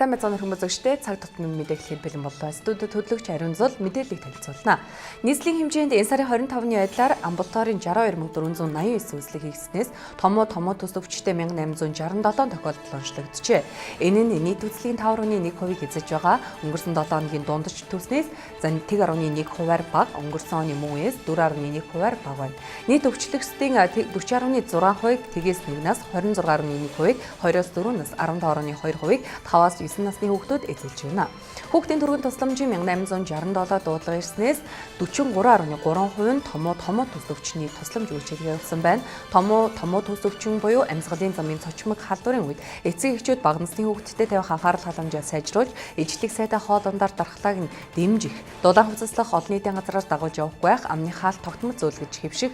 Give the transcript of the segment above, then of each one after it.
сайн мэцэн хүмүүзэгчтэй цаг тутмын мэдээлэл бэлэн боллоо. Студид хөтлөгч Ариун Зул мэдээллийг танилцуулна. Нийслэлийн хэмжээнд энэ сарын 25-ны байдлаар амбулаторийн 62489 үйлчлэг хийгснээс томоо төс өвчтөй 1867 тохиолдол онцлогджээ. Энэ нь нийт үйлчлэгийн 5.1%-ийг эзэж байгаа. Өнгөрсөн 7 хоногийн дундаж төснээс 1.1%-аар бага, өнгөрсөн оны мөн үеэс 4.1%-аар бага байна. Нийт өвчлөгчдийн 40.6%-ийг тэгээс 1-аас 26.1%-ийг 2-оос 4-өөс 15.2%-ийг 5-аас 9 насны хүүхдүүд эзэлж байна. Хүүхдийн төрийн тусламжийн 1867 дуудлага ирснээс 43.3% нь томоо төс өвчний тусламж үйлчилгээ явуулсан байна. Томоо төс өвчин буюу амьсгалын замын цочмог халдварын үед эцэг эхчүүд бага насны хүүхдэд тавих анхаарал халамжаа сайжруулж, ижлэг сайтай хоолундаар дархлааг нь дэмжих, дулаан хувцаслах, олон нийтийн газраас дагуулж явах байх, амны хаалт тогтмол зөвлөж хэвших,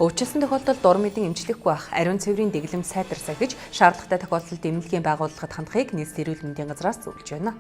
өвчлсөн тохиолдолд дур мэдэн эмчлэхгүй байх, ариун цэврийн дэглэм сайтар сахиж, шаардлагатай тохиолдолд эмнэлгийн байгууллагад хандахыг нийслэл эрүүл мэндийн газраас зөвлөж байна.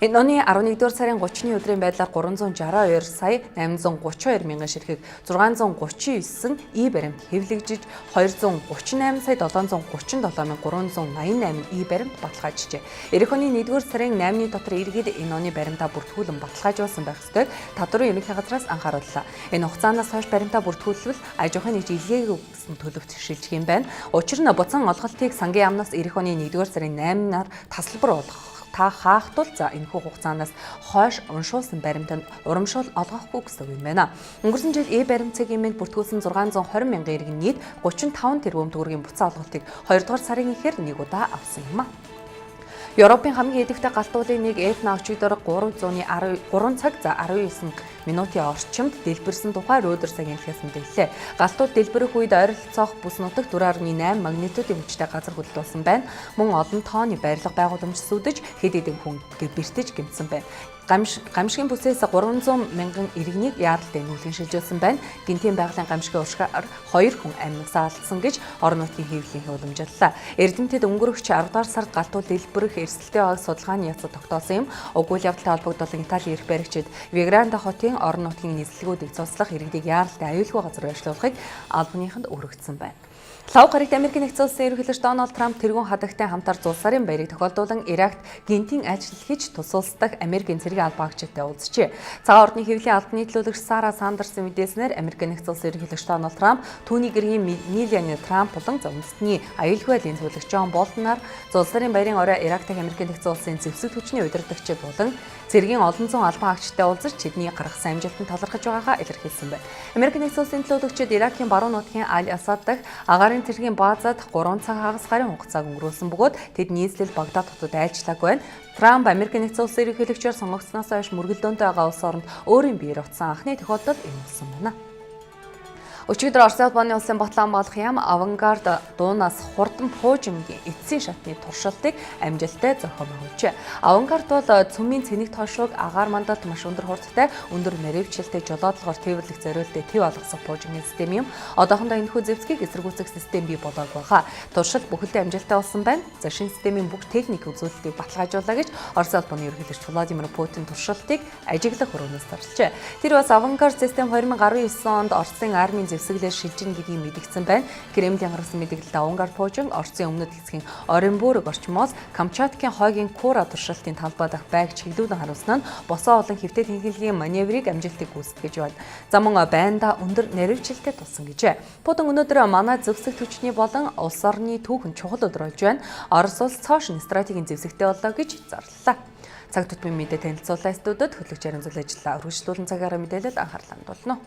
Энэ оны 11-р сарын 30-ны өдрийн байдлаар 362 сая 832 мянган ширхэг 639 баримт хэвлэгжиж 238 сая 737 мянга 388 баримт баталгаажжээ. Эх оны 1-р сарын 8-ны дотор иргэд энэ оны баримтаа бүртгүүлэн баталгаажуулсан байх ёстойг татварын ерөнхий газраас анхаарууллаа. Энэ хугацаанаас хойш баримтаа бүртгүүлвэл аж ахуйн нэгж илгээгүй гэсэн төлөвт шилжих юм байна. Учир нь буцан олголтыг сангийн яамнаас эх оны 1-р сарын 8-наар тасалбар болгох та хаахтул энэхүү хугацаанаас хойш уншуулсан баримтанд урамшуул олгохгүй гэсэн үг юм байна. Өнгөрсөн жил баримт цагийн мэнд бүртгүүлсэн 620 мянган иргэн нийт 35 тэрбум төгрөгийн буцаа олголтыг 2-р сарын эхээр нэг удаа авсан юм а. Европын хамгийн идэвхтэй галтуулын нэг Этна өчигдөр 3 цаг 19 минутын орчимд дэлбэрсэн тухай Reuters агентлагаас мэдээллээ. Галтууд дэлбэрэх үед ойролцоох бүс нутагт 4.8 магнитудын хүчтэй газар хөдлөлт болсон байна. Мөн олон тооны барилга байгууламж сүдэж хэд хэдэн хүн бэртэж гэмтсэн байна. Гамшигын бүсээс 300 мянган иргэнийг яаралтай нүүлгэн шилжүүлсэн байна. Гинтийн байгалийн гамшигын уршгаар 2 хүн амьнасаа алдсан гэж орон нутгийн хэвлэлийн уламжлалаа. Эрдэмтэд өнгөрөх 10-р сард галтууд дэлбэрэх эрсдэлтэй байгааг судалгааны яцад тогтоосон юм. Уг үйл явдалтай холбогдуулан Италийн эрх баригчид Вигранта хотын орон нутгийн нийслэлгүүдийг цуцлах иргэдийг яаралтай аюулгүй газар байршлуулахыг албаныханд өргөцсөн байна. Лав гарагт Америкийн нэгдсэн улсын ерөнхийлөгч Дональд Трамп тэргүүн хадагтай хамтар зул сарын баярыг тохиолдуулан Иракт гинтийн ажил хийж тусалсдаг Америкийн цэргийн албаагчтай уулзжээ. Цагаан ордны хэвлэлийн албаны төлөөлөгч Сара Сандерсын мэдээснээр Америкийн нэгдсэн улсын ерөнхийлөгч Дональд Трамп түүний гэргийн Мелания Трамп болон үндэстний аюулгүй байдлын зөвлөгч Джон Болтонаар зул сарын баярын орой Ирак дахь Америкийн нэгдсэн улсын зэвсэг хүчний удирдагчид болон цэргийн олон зуун албаагчтай уулзаж тэдний гаргасан амжилтанд талархаж байгаагаа илэрхийлсэн байна. Америкийн нэгдсэн улсын төлөөлөгчид Иракийн баруун нутгийн Аль-Асад дахь агаарын цэргийн баазад 3 цаг хагас гарын хугацааг өнгөрүүлсэн бөгөөд тэд нийслэл Багдад хотод айлчлаагүй байна. Трамп Америкийн нэгдсэн улсын ерөнхийлөгчөөр сонгогдсноос хойш мөргөлдөөнтэй байгаа улс оронд өөрийн биеэр утсан анхны тохиолдол энэ болсон байна. Өчигдөр Орос улбаны улсын батлан болох ям авангард дуунаас хурдан пуужингийн эцсийн шатны туршилтыг амжилттай зохион байгуулжээ. Авангард бол цөмийн цэник тоошууг агаар мандалд маш өндөр хурдтай, өндөр наривчлалтай жолоодлогоор тээвэрлэх зориултыг төв алгасан пуужингийн систем юм. Одоохондоо энэхүү зэвсгийг эсэргүүцэх систем бий болоог байгаа. Туршилт бүхэлдээ амжилттай болсон байна. За шинэ системийн бүх техник үзүүлэлтийг баталгаажуулаа гэж Орос улбаны ерөнхийлөгч Владимир Путин туршилтыг ажиглах өрөөнөөс зарлжээ. Тэр бас авангард систем 2019 онд Оросын армийн зэвсэглэр шилжин гэдгийг мэдгдсэн байна. Кремлийн гаргасан мэдээлэлд авангард пуужин Оросын өмнөд хэсгийн Оренбург орчмоос Камчаткийн хойгийн Кура туршилтын талбай дахь байг чиглүүлэн харуулсан нь босоо олон хэвтэ тэнхимлийн маневрыг амжилтыг гүйцэтгэж байна. За мөн байнда өндөр наривчлалтай тулсан гэжээ. Путин өнөөдөр манай зэвсэг түвшний болон улс орны түүхэн чухал өдөр болж байна. Орос улс цоошин стратегийн зэвсэгтэй боллоо гэж зарлалаа. Цаг тутмын мэдээ танилцуулсан студид хөтлөгч Ариун Зул ажиллаа. Үргэлжлүүлэн цагаараа мэдээлэлд анхаарлаа хандуулна.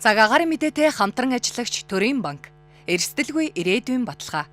Цаг агаарын мэдээтэй хамтран ажиллагч Төрийн банк эрсдэлгүй ирээдүйн баталгаа.